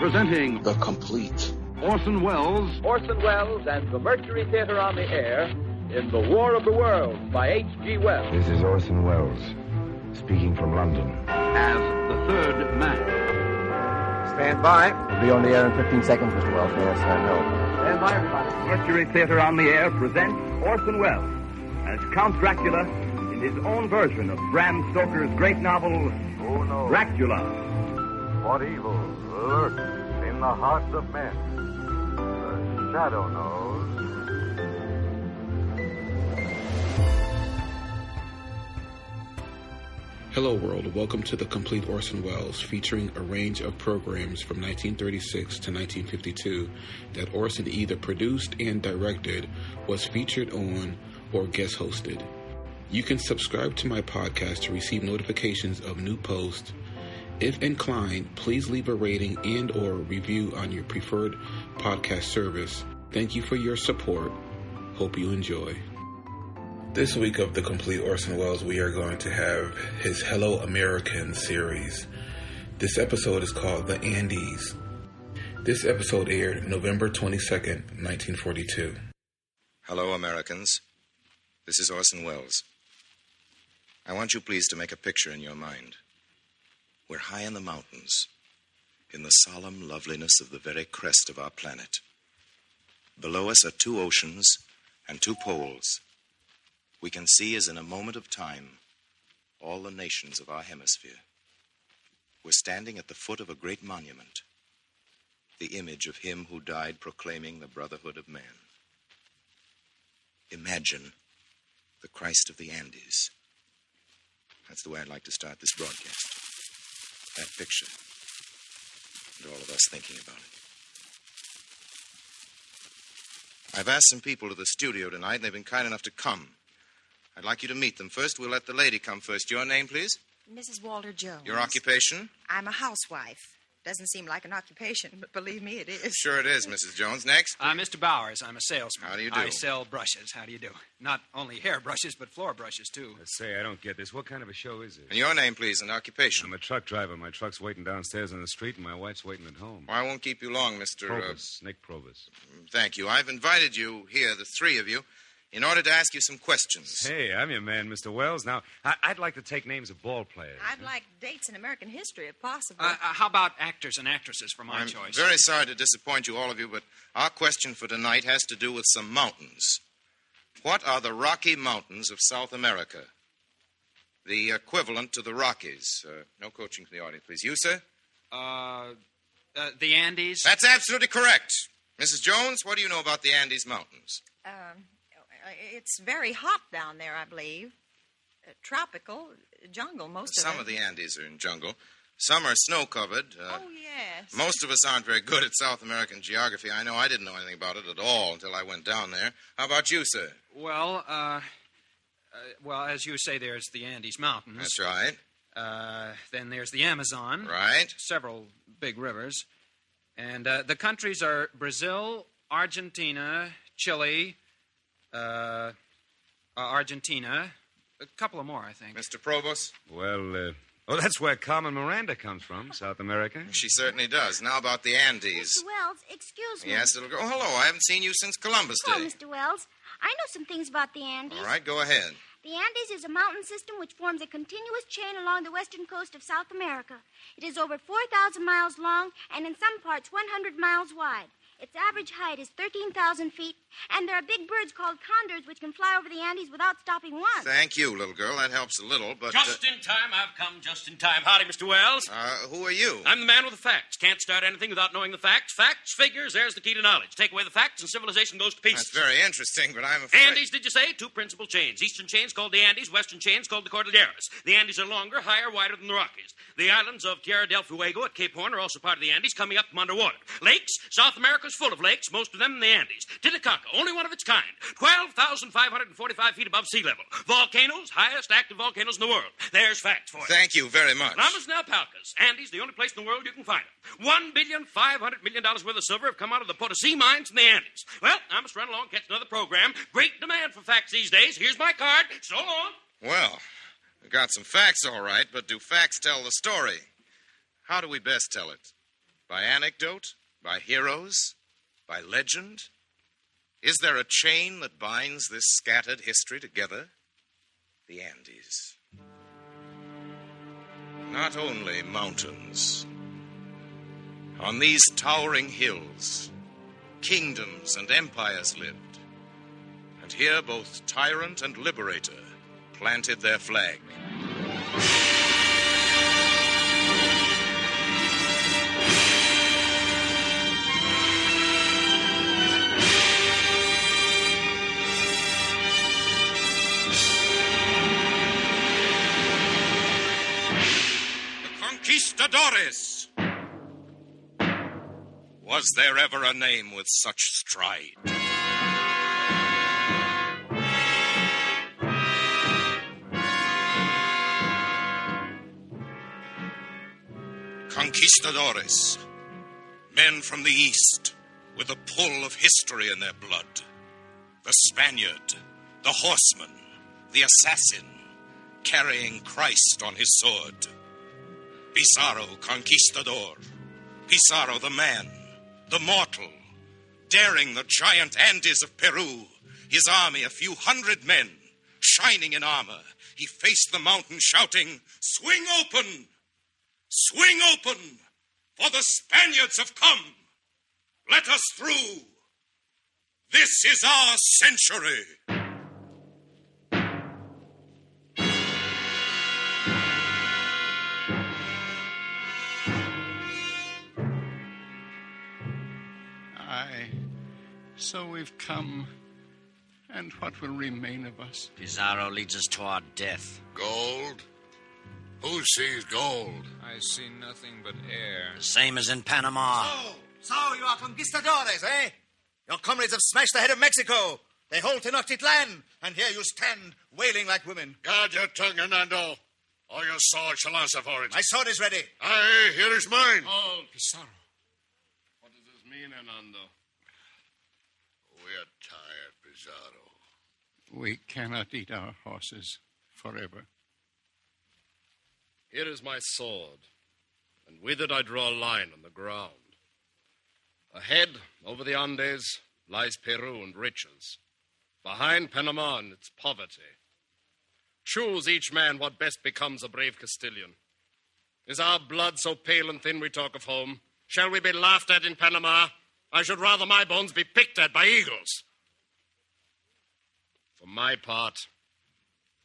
Presenting The Complete Orson Wells and the Mercury Theater on the Air in The War of the Worlds by H.G. Wells. This is Orson Wells, speaking from London. as the third man. Stand by. We'll be on the air in 15 seconds, Mr. Wells. Yes, I know. Stand by, everybody. Mercury Theater on the Air presents Orson Welles as Count Dracula in his own version of Bram Stoker's great novel, Who knows Dracula. what evil lurks in the hearts of men? The shadow knows. Hello world, welcome to The Complete Orson Wells, featuring a range of programs from 1936 to 1952 that Orson either produced and directed, was featured on, or guest hosted. You can subscribe to my podcast to receive notifications of new posts. If inclined, please leave a rating and or review on your preferred podcast service. Thank you for your support. Hope you enjoy. This week of The Complete Orson Wells, we are going to have his Hello American series. This episode is called The Andes. This episode aired November 22nd, 1942. Hello, Americans. This is Orson Wells. I want you please to make a picture in your mind. We're high in the mountains, in the solemn loveliness of the very crest of our planet. Below us are two oceans and two poles. We can see, as in a moment of time, all the nations of our hemisphere. We're standing at the foot of a great monument, the image of him who died proclaiming the brotherhood of man. Imagine the Christ of the Andes. That's the way I'd like to start this broadcast. That picture, and all of us thinking about it. I've asked some people to the studio tonight, and they've been kind enough to come. I'd like you to meet them. First, we'll let the lady come first. Your name, please? Mrs. Walter Jones. Your occupation? I'm a housewife. Doesn't seem like an occupation, but believe me, it is. Sure it is, Mrs. Jones. Next? Mr. Bowers. I'm a salesman. How do you do? I sell brushes. How do you do? Not only hair brushes, but floor brushes, too. Say, I don't get this. What kind of a show is it? And your name, please, and occupation. I'm a truck driver. My truck's waiting downstairs on the street, and my wife's waiting at home. Well, I won't keep you long, Mr. Probus, Nick Probus. Thank you. I've invited you here, the three of you, in order to ask you some questions. Hey, I'm your man, Mr. Wells. Now, I'd like to take names of ball players. I'd like dates in American history, if possible. How about actors and actresses for my I'm choice? very sorry to disappoint you, all of you, but our question for tonight has to do with some mountains. What are the Rocky Mountains of South America? The equivalent to the Rockies. No coaching from the audience, please. You, sir? The Andes? That's absolutely correct. Mrs. Jones, what do you know about the Andes Mountains? It's very hot down there, I believe. Tropical, jungle, most of it. Some of the Andes are in jungle. Some are snow-covered. Oh, yes. Most of us aren't very good at South American geography. I know I didn't know anything about it at all until I went down there. How about you, sir? Well, as you say, there's the Andes Mountains. That's right. Then there's the Amazon. Right. Several big rivers. And the countries are Brazil, Argentina, Chile, Argentina. A couple of more, I think. Mr. Probus? Well, that's where Carmen Miranda comes from, South America. She certainly does. Now about the Andes. Mr. Wells, excuse me. Yes, little girl. Oh, hello. I haven't seen you since Columbus Day. Hello, Mr. Wells. I know some things about the Andes. All right, go ahead. The Andes is a mountain system which forms a continuous chain along the western coast of South America. It is over 4,000 miles long and in some parts 100 miles wide. Its average height is 13,000 feet, and there are big birds called condors which can fly over the Andes without stopping once. Thank you, little girl. That helps a little, but... Just in time. I've come just in time. Howdy, Mr. Wells. Who are you? I'm the man with the facts. Can't start anything without knowing the facts. Facts, figures, there's the key to knowledge. Take away the facts and civilization goes to pieces. That's very interesting, but I'm afraid... Andes, did you say? Two principal chains. Eastern chain's called the Andes, western chain's called the Cordilleras. The Andes are longer, higher, wider than the Rockies. The islands of Tierra del Fuego at Cape Horn are also part of the Andes, coming up from underwater. Lakes, South America's full of lakes, most of them in the Andes. Titicaca, only one of its kind. 12,545 feet above sea level. Volcanoes, highest active volcanoes in the world. There's facts for you. Thank you very much. Llamas and alpacas. Andes, the only place in the world you can find them. $1,500,000,000 worth of silver have come out of the Potosi mines in the Andes. Well, I must run along, catch another program. Great demand for facts these days. Here's my card. So long. Well, we've got some facts, all right, but do facts tell the story? How do we best tell it? By anecdote? By heroes? By legend? Is there a chain that binds this scattered history together? The Andes. Not only mountains. On these towering hills, kingdoms and empires lived. And here both tyrant and liberator planted their flag. Conquistadores! Was there ever a name with such stride? Conquistadores, men from the East with a pull of history in their blood. The Spaniard, the horseman, the assassin, carrying Christ on his sword. Pizarro, conquistador. Pizarro, the man, the mortal, daring the giant Andes of Peru. His army, a few hundred men, shining in armor. He faced the mountain shouting, "Swing open! Swing open! For the Spaniards have come! Let us through! This is our century!" So we've come, and what will remain of us? Pizarro leads us to our death. Gold? Who sees gold? I see nothing but air. The same as in Panama. So you are conquistadores, eh? Your comrades have smashed the head of Mexico. They hold Tenochtitlan, and here you stand, wailing like women. Guard your tongue, Hernando, or your sword shall answer for it. My sword is ready. Aye, here is mine. Oh, Pizarro. What does this mean, Hernando? We are tired, Pizarro. We cannot eat our horses forever. Here is my sword, and with it I draw a line on the ground. Ahead, over the Andes, lies Peru and riches. Behind Panama and its poverty. Choose each man what best becomes a brave Castilian. Is our blood so pale and thin we talk of home? Shall we be laughed at in Panama? I should rather my bones be picked at by eagles. For my part,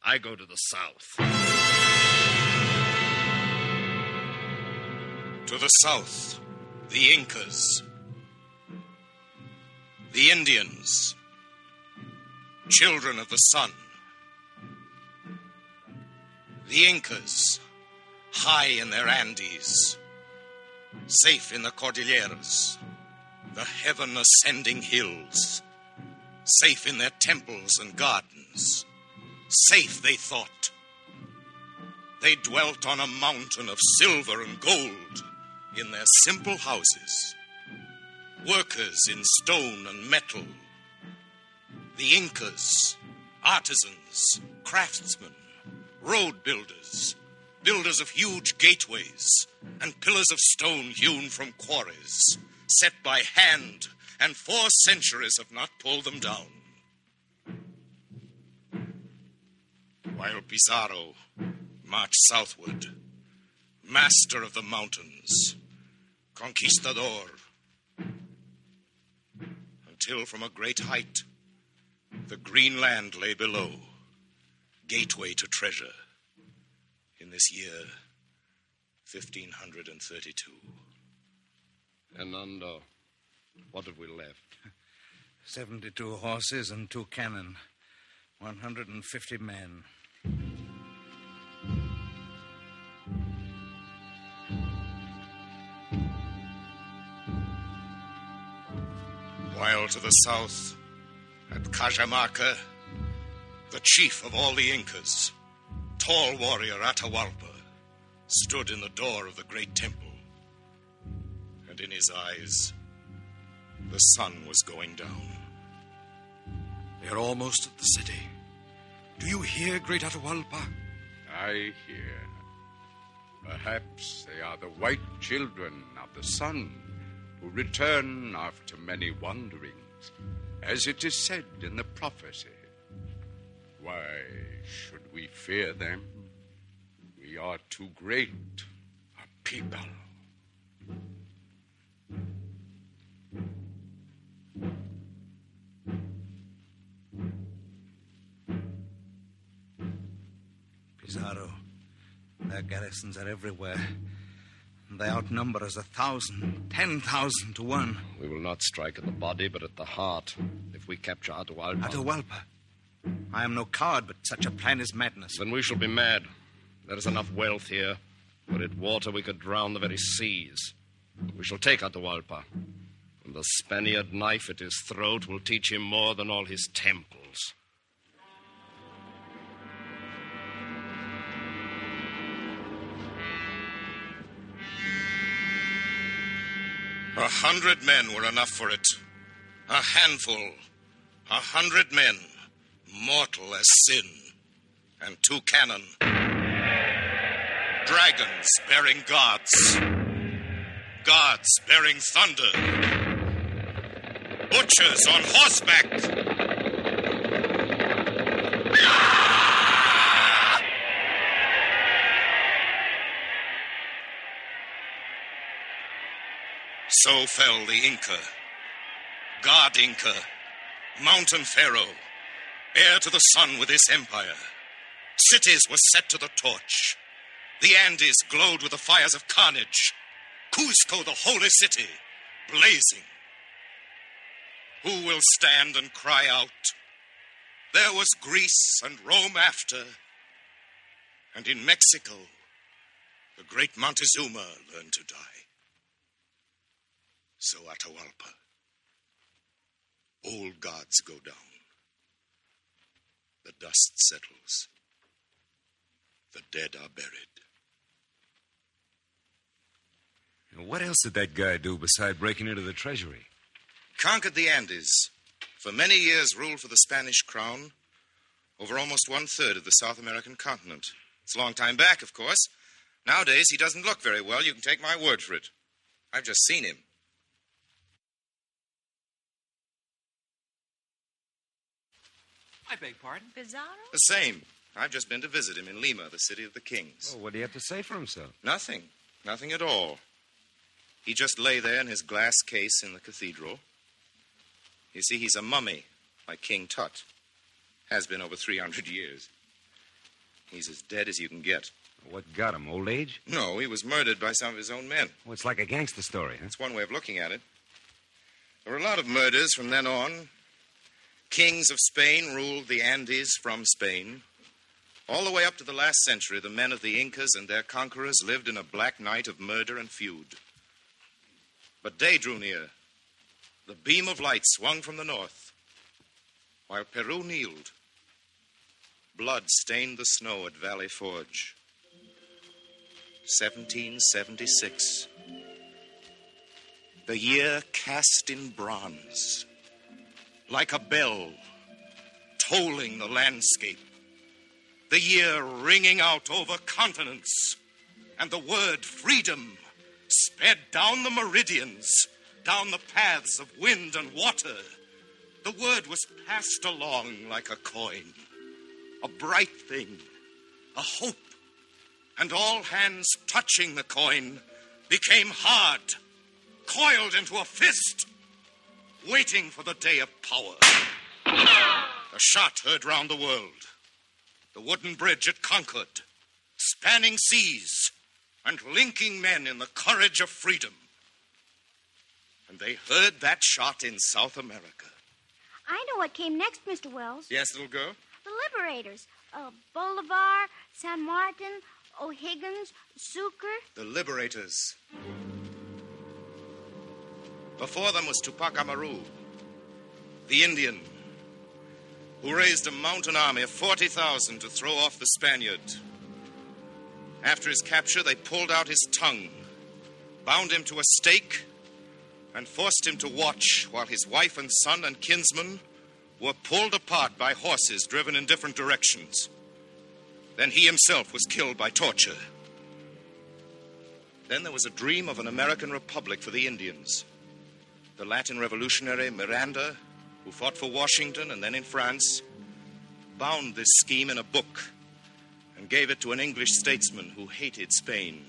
I go to the south. To the south, the Incas, the Indians, children of the sun. The Incas, high in their Andes, safe in the Cordilleras, the heaven-ascending hills, safe in their temples and gardens. Safe, they thought. They dwelt on a mountain of silver and gold in their simple houses, workers in stone and metal. The Incas, artisans, craftsmen, road builders, builders of huge gateways and pillars of stone hewn from quarries, set by hand, and 4 centuries have not pulled them down. While Pizarro marched southward, master of the mountains, conquistador, until from a great height, the green land lay below, gateway to treasure, in this year, 1532. Hernando, what have we left? 72 horses and 2 cannon. 150 men. While to the south, at Cajamarca, the chief of all the Incas, tall warrior Atahualpa, stood in the door of the great temple. And in his eyes, the sun was going down. We are almost at the city. Do you hear, great Atahualpa? I hear. Perhaps they are the white children of the sun who return after many wanderings, as it is said in the prophecy. Why should we fear them? We are too great a people. Pizarro, their garrisons are everywhere. They outnumber us 1,000, 10,000 to 1. We will not strike at the body, but at the heart, if we capture Atahualpa. Atahualpa? I am no coward, but such a plan is madness. Then we shall be mad. There is enough wealth here. Were it water, we could drown the very seas. We shall take Atahualpa. And the Spaniard knife at his throat will teach him more than all his temples. 100 men were enough for it. A handful. 100 men, mortal as sin. And 2 cannon. Dragons bearing gods. Gods bearing thunder. Butchers on horseback. So fell the Inca. God Inca, mountain pharaoh, heir to the sun with his empire. Cities were set to the torch. The Andes glowed with the fires of carnage. Cusco, the holy city, blazing. Who will stand and cry out? There was Greece and Rome after. And in Mexico, the great Montezuma learned to die. So Atahualpa, old gods go down. The dust settles. The dead are buried. What else did that guy do beside breaking into the treasury? Conquered the Andes. For many years ruled for the Spanish crown over almost 1/3 of the South American continent. It's a long time back, of course. Nowadays, he doesn't look very well. You can take my word for it. I've just seen him. I beg pardon? Pizarro? The same. I've just been to visit him in Lima, the city of the kings. Oh, what do you have to say for himself? Nothing. Nothing at all. He just lay there in his glass case in the cathedral. You see, he's a mummy, like King Tut. Has been over 300 years. He's as dead as you can get. What got him, old age? No, he was murdered by some of his own men. Well, it's like a gangster story, huh? That's one way of looking at it. There were a lot of murders from then on. Kings of Spain ruled the Andes from Spain. All the way up to the last century, the men of the Incas and their conquerors lived in a black night of murder and feud. But day drew near. The beam of light swung from the north, while Peru kneeled. Blood stained the snow at Valley Forge. 1776. The year cast in bronze, like a bell, tolling the landscape. The year ringing out over continents, and the word freedom sped down the meridians, down the paths of wind and water. The word was passed along like a coin, a bright thing, a hope, and all hands touching the coin became hard, coiled into a fist, waiting for the day of power. A shot heard round the world. The wooden bridge at Concord, spanning seas and linking men in the courage of freedom. And they heard that shot in South America. I know what came next, Mr. Wells. Yes, little girl? The liberators. Bolivar, San Martin, O'Higgins, Sucre. The liberators. Before them was Tupac Amaru, the Indian, who raised a mountain army of 40,000 to throw off the Spaniard. After his capture, they pulled out his tongue, bound him to a stake, and forced him to watch while his wife and son and kinsmen were pulled apart by horses driven in different directions. Then he himself was killed by torture. Then there was a dream of an American republic for the Indians. The Latin revolutionary Miranda, who fought for Washington and then in France, bound this scheme in a book and gave it to an English statesman who hated Spain.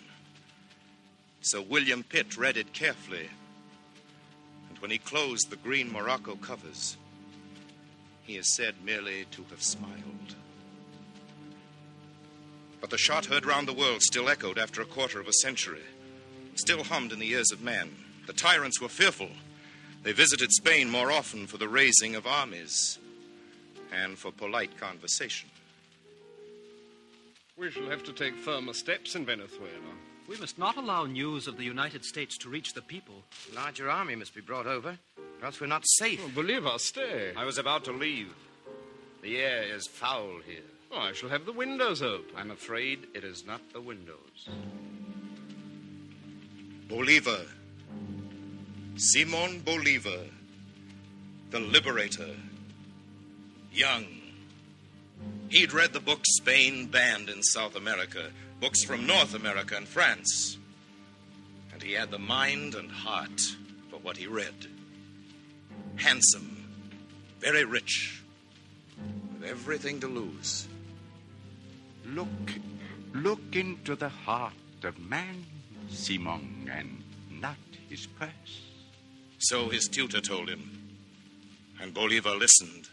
Sir William Pitt read it carefully, and when he closed the green morocco covers, he is said merely to have smiled. But the shot heard round the world still echoed after a quarter of a century, still hummed in the ears of man. The tyrants were fearful. They visited Spain more often for the raising of armies and for polite conversation. We shall have to take firmer steps in Venezuela. We must not allow news of the United States to reach the people. A larger army must be brought over, or else we're not safe. Oh, Bolivar, stay. I was about to leave. The air is foul here. Oh, I shall have the windows open. I'm afraid it is not the windows. Bolivar. Simon Bolivar, the liberator. Young. He'd read the books Spain banned in South America, books from North America and France. And he had the mind and heart for what he read. Handsome, very rich, with everything to lose. Look into the heart of man, Simon, and not his purse. So his tutor told him, and Bolivar listened.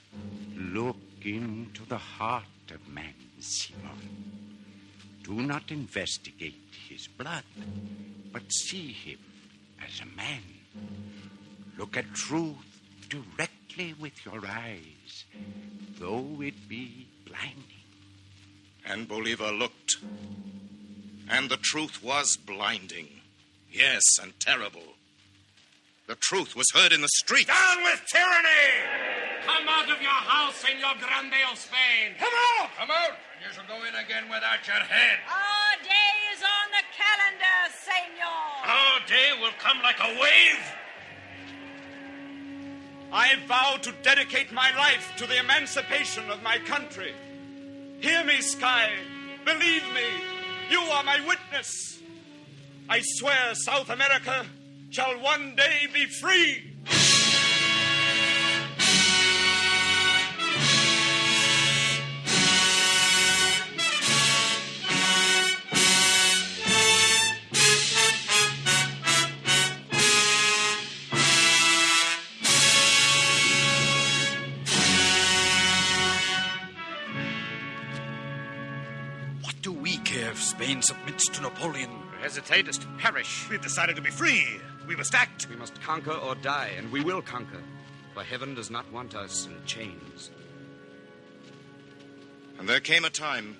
Look into the heart of man, Simon. Do not investigate his blood, but see him as a man. Look at truth directly with your eyes, though it be blinding. And Bolivar looked, and the truth was blinding. Yes, and terrible. The truth was heard in the street. Down with tyranny! Come out of your house, Senor Grande of Spain. Come out! Come out, and you shall go in again without your head. Our day is on the calendar, Senor. Our day will come like a wave. I vow to dedicate my life to the emancipation of my country. Hear me, sky. Believe me. You are my witness. I swear South America shall one day be free. What do we care if Spain submits to Napoleon? To hesitate is to perish. We've decided to be free. We must act. We must conquer or die, and we will conquer. For heaven does not want us in chains. And there came a time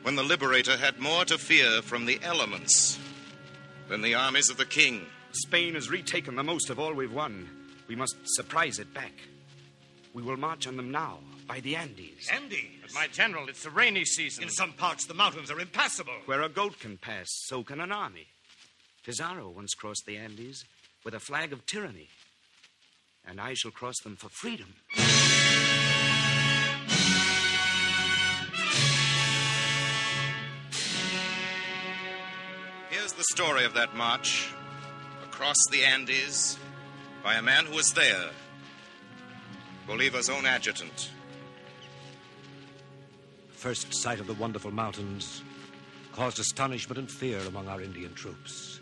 when the liberator had more to fear from the elements than the armies of the king. Spain has retaken the most of all we've won. We must surprise it back. We will march on them now, by the Andes. Andes? But my general, it's the rainy season. In some parts, the mountains are impassable. Where a goat can pass, so can an army. Pizarro once crossed the Andes with a flag of tyranny. And I shall cross them for freedom. Here's the story of that march across the Andes by a man who was there, Bolivar's own adjutant. First sight of the wonderful mountains caused astonishment and fear among our Indian troops.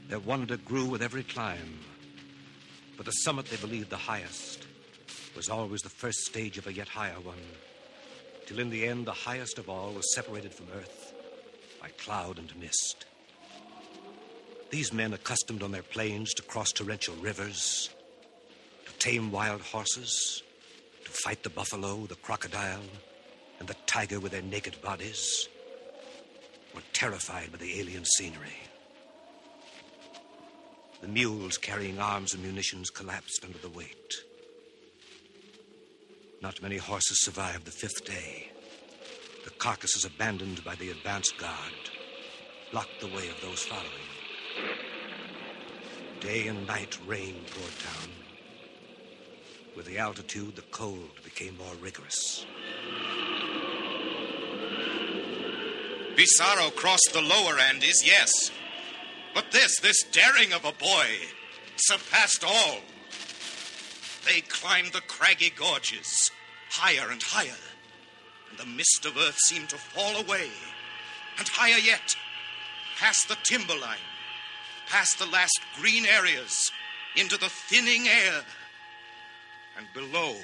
Their wonder grew with every climb, but the summit they believed the highest was always the first stage of a yet higher one, till in the end the highest of all was separated from earth by cloud and mist. These men, accustomed on their plains to cross torrential rivers, to tame wild horses, to fight the buffalo, the crocodile, and the tiger with their naked bodies, were terrified by the alien scenery. The mules carrying arms and munitions collapsed under the weight. Not many horses survived the fifth day. The carcasses abandoned by the advance guard blocked the way of those following. Day and night rain poured down. With the altitude, the cold became more rigorous. Pizarro crossed the lower Andes, yes. But this daring of a boy, surpassed all. They climbed the craggy gorges, higher and higher, and the mist of earth seemed to fall away. And higher yet, past the timberline, past the last green areas, into the thinning air. And below,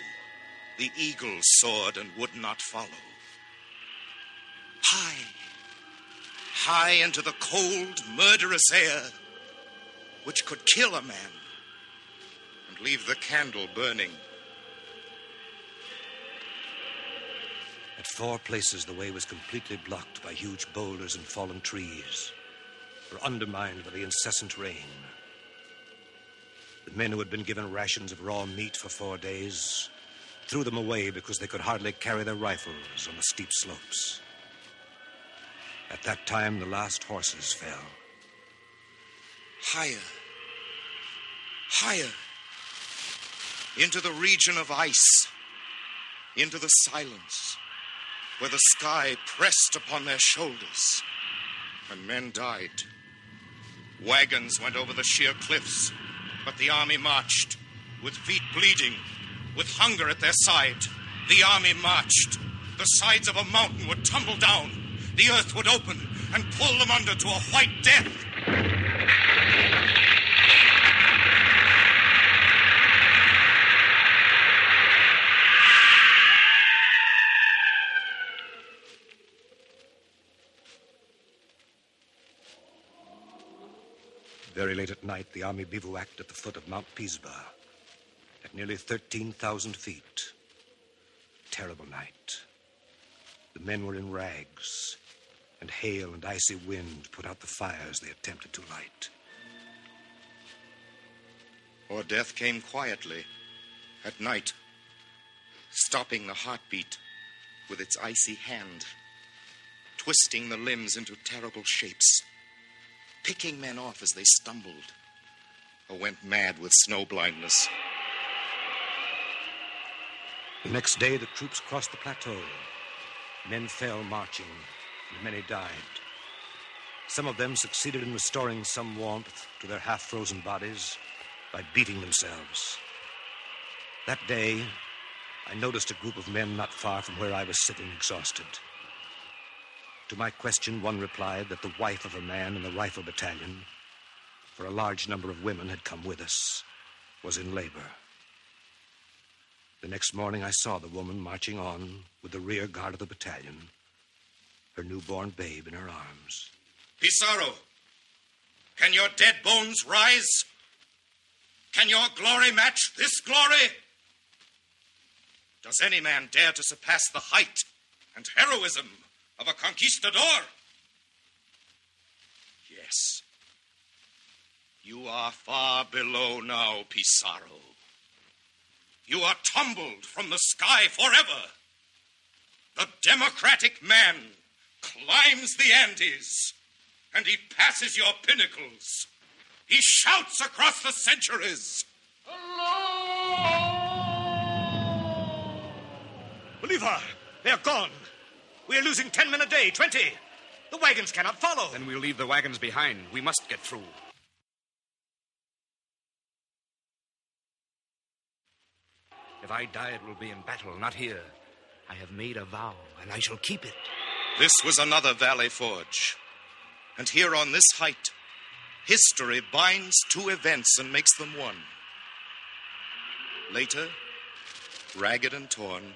the eagle soared and would not follow. High into the cold, murderous air, which could kill a man and leave the candle burning. At 4 places, the way was completely blocked by huge boulders and fallen trees, or undermined by the incessant rain. The men who had been given rations of raw meat for 4 days threw them away because they could hardly carry their rifles on the steep slopes. At that time, the last horses fell. Higher, into the region of ice, into the silence, where the sky pressed upon their shoulders, and men died. Wagons went over the sheer cliffs, but the army marched, with feet bleeding, with hunger at their side. The army marched. The sides of a mountain would tumble down. The earth would open and pull them under to a white death. Very late at night, the army bivouacked at the foot of Mount Pisba, at nearly 13,000 feet. Terrible night. The men were in rags, and hail and icy wind put out the fires they attempted to light. Or death came quietly, at night, stopping the heartbeat with its icy hand, twisting the limbs into terrible shapes, picking men off as they stumbled or went mad with snow blindness. The next day, the troops crossed the plateau. Men fell marching, and many died. Some of them succeeded in restoring some warmth to their half-frozen bodies by beating themselves. That day, I noticed a group of men not far from where I was sitting, exhausted. To my question, one replied that the wife of a man in the rifle battalion, for a large number of women had come with us, was in labor. The next morning, I saw the woman marching on with the rear guard of the battalion, her newborn babe in her arms. Pizarro, can your dead bones rise? Can your glory match this glory? Does any man dare to surpass the height and heroism of a conquistador? Yes. You are far below now, Pizarro. You are tumbled from the sky forever. The democratic man climbs the Andes, and he passes your pinnacles. He shouts across the centuries. Bolivar, they're gone. We are losing 10 men a day, 20. The wagons cannot follow. Then we'll leave the wagons behind. We must get through. If I die, it will be in battle, not here. I have made a vow, and I shall keep it. This was another valley forge. And here on this height, history binds 2 events and makes them one. Later, ragged and torn,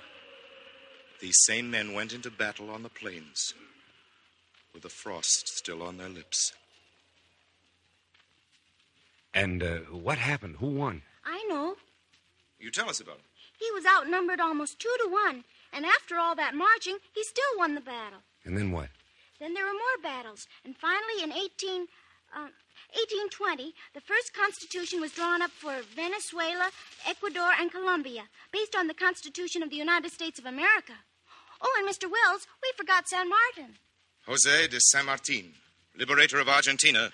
these same men went into battle on the plains, with the frost still on their lips. And what happened? Who won? I know. You tell us about it. He was outnumbered almost 2-1, and after all that marching, he still won the battle. And then what? Then there were more battles, and finally in 1820, the first constitution was drawn up for Venezuela, Ecuador, and Colombia, based on the Constitution of the United States of America. Oh, and Mr. Wells, we forgot San Martin. Jose de San Martin, liberator of Argentina.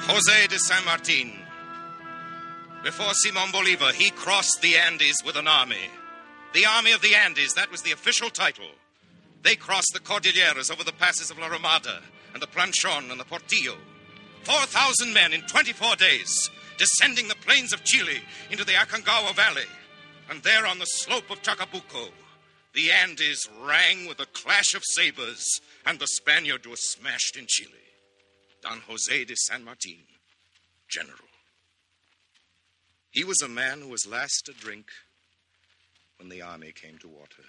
Jose de San Martin. Before Simon Bolivar, he crossed the Andes with an army. The Army of the Andes, that was the official title. They crossed the Cordilleras over the passes of La Ramada and the Planchon and the Portillo. 4,000 men in 24 days, descending the plains of Chile into the Aconcagua Valley. And there on the slope of Chacabuco, the Andes rang with the clash of sabers, and the Spaniard was smashed in Chile. Don Jose de San Martin, General. He was a man who was last to drink when the army came to water.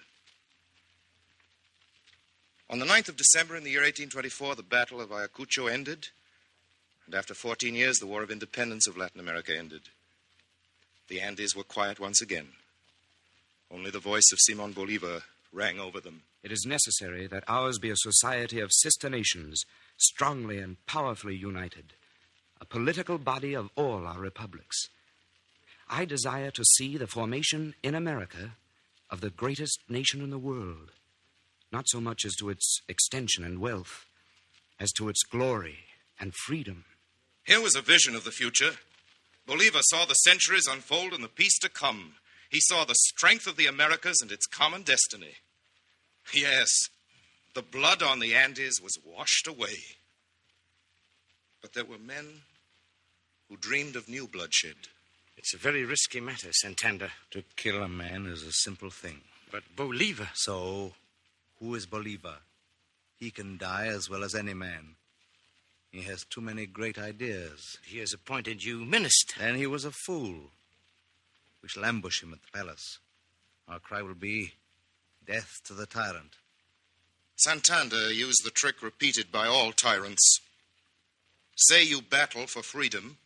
On the 9th of December in the year 1824, the Battle of Ayacucho ended, and after 14 years, the War of Independence of Latin America ended. The Andes were quiet once again. Only the voice of Simon Bolivar rang over them. It is necessary that ours be a society of sister nations, strongly and powerfully united, a political body of all our republics. I desire to see the formation in America of the greatest nation in the world, not so much as to its extension and wealth, as to its glory and freedom. Here was a vision of the future. Bolivar saw the centuries unfold and the peace to come. He saw the strength of the Americas and its common destiny. Yes, the blood on the Andes was washed away. But there were men who dreamed of new bloodshed. It's a very risky matter, Santander. To kill a man is a simple thing. But Bolivar... So, who is Bolivar? He can die as well as any man. He has too many great ideas. He has appointed you minister. And he was a fool. We shall ambush him at the palace. Our cry will be, death to the tyrant. Santander used the trick repeated by all tyrants. Say you battle for freedom,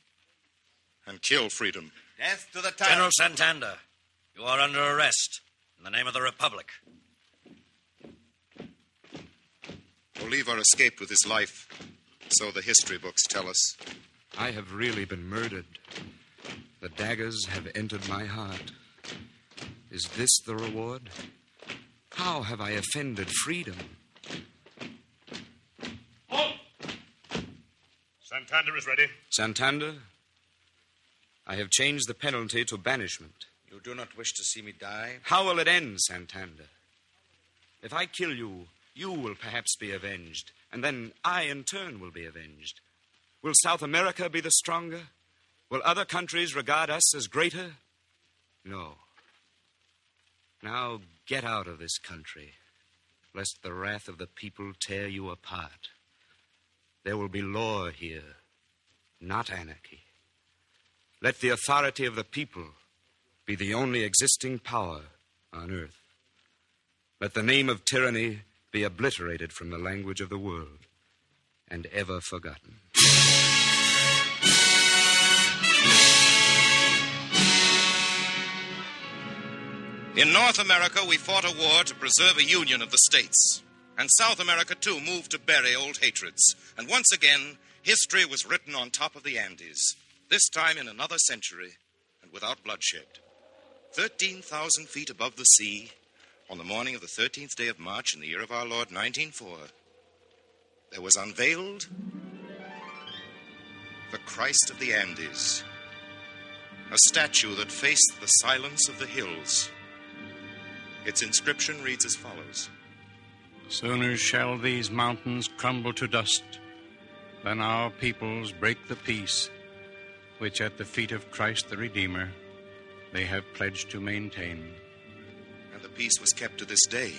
and kill freedom. Death to the tyrant. General Santander, you are under arrest in the name of the Republic. Bolivar escaped with his life, so the history books tell us. I have really been murdered. The daggers have entered my heart. Is this the reward? How have I offended freedom? Halt! Santander is ready. Santander, I have changed the penalty to banishment. You do not wish to see me die? How will it end, Santander? If I kill you, you will perhaps be avenged, and then I, in turn, will be avenged. Will South America be the stronger? Will other countries regard us as greater? No. Now get out of this country, lest the wrath of the people tear you apart. There will be law here, not anarchy. Let the authority of the people be the only existing power on earth. Let the name of tyranny be obliterated from the language of the world and ever forgotten. In North America, we fought a war to preserve a union of the states. And South America, too, moved to bury old hatreds. And once again, history was written on top of the Andes, this time in another century and without bloodshed. 13,000 feet above the sea, on the morning of the 13th day of March in the year of our Lord, 1904, there was unveiled the Christ of the Andes, a statue that faced the silence of the hills. Its inscription reads as follows. Sooner shall these mountains crumble to dust than our peoples break the peace which at the feet of Christ the Redeemer they have pledged to maintain. And the peace was kept to this day.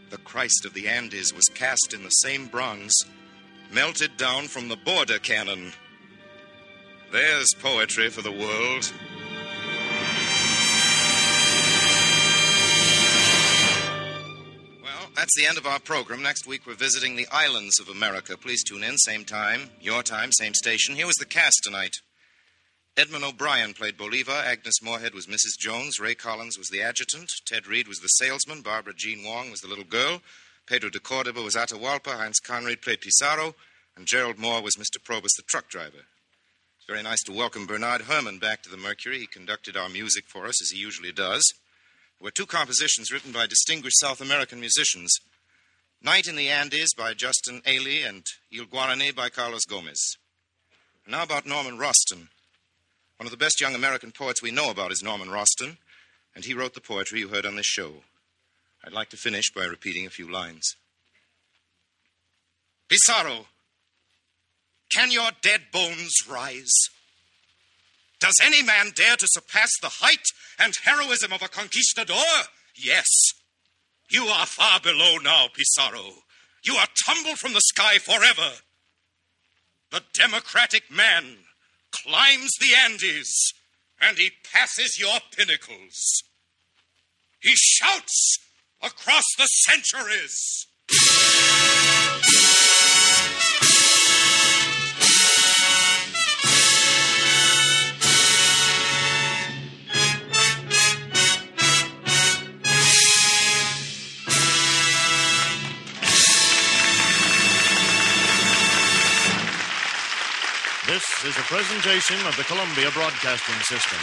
The Christ of the Andes was cast in the same bronze, melted down from the border cannon. There's poetry for the world. That's the end of our program. Next week, we're visiting the islands of America. Please tune in, same time, your time, same station. Here was the cast tonight. Edmond O'Brien played Bolivar. Agnes Moorehead was Mrs. Jones. Ray Collins was the adjutant. Ted Reed was the salesman. Barbara Jean Wong was the little girl. Pedro de Cordoba was Atahualpa. Heinz Conried played Pizarro. And Gerald Moore was Mr. Probus, the truck driver. It's very nice to welcome Bernard Herrmann back to the Mercury. He conducted our music for us, as he usually does. There were two compositions written by distinguished South American musicians. Night in the Andes by Justin Ailey and Il Guarani by Carlos Gomez. Now about Norman Roston. One of the best young American poets we know about is Norman Roston, and he wrote the poetry you heard on this show. I'd like to finish by repeating a few lines. Pizarro, can your dead bones rise? Does any man dare to surpass the height and heroism of a conquistador? Yes. You are far below now, Pizarro. You are tumbled from the sky forever. The democratic man climbs the Andes, and he passes your pinnacles. He shouts across the centuries. This is a presentation of the Columbia Broadcasting System.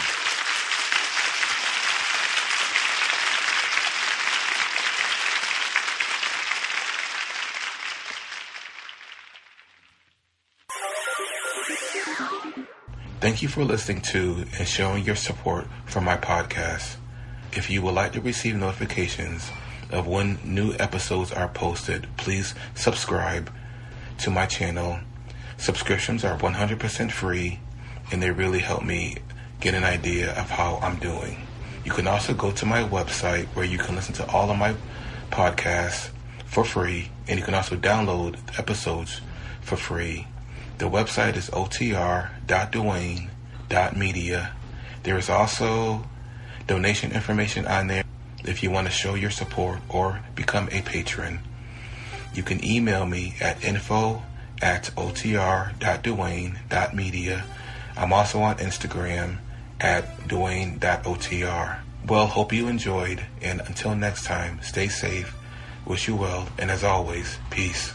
Thank you for listening to and showing your support for my podcast. If you would like to receive notifications of when new episodes are posted, please subscribe to my channel. Subscriptions are 100% free, and they really help me get an idea of how I'm doing. You can also go to my website where you can listen to all of my podcasts for free, and you can also download episodes for free. The website is otr.duane.media. There is also donation information on there if you want to show your support or become a patron. You can email me at info@otr.duane.media. I'm also on Instagram at duane.otr. Well, hope you enjoyed, and until next time, stay safe, wish you well, and as always, peace.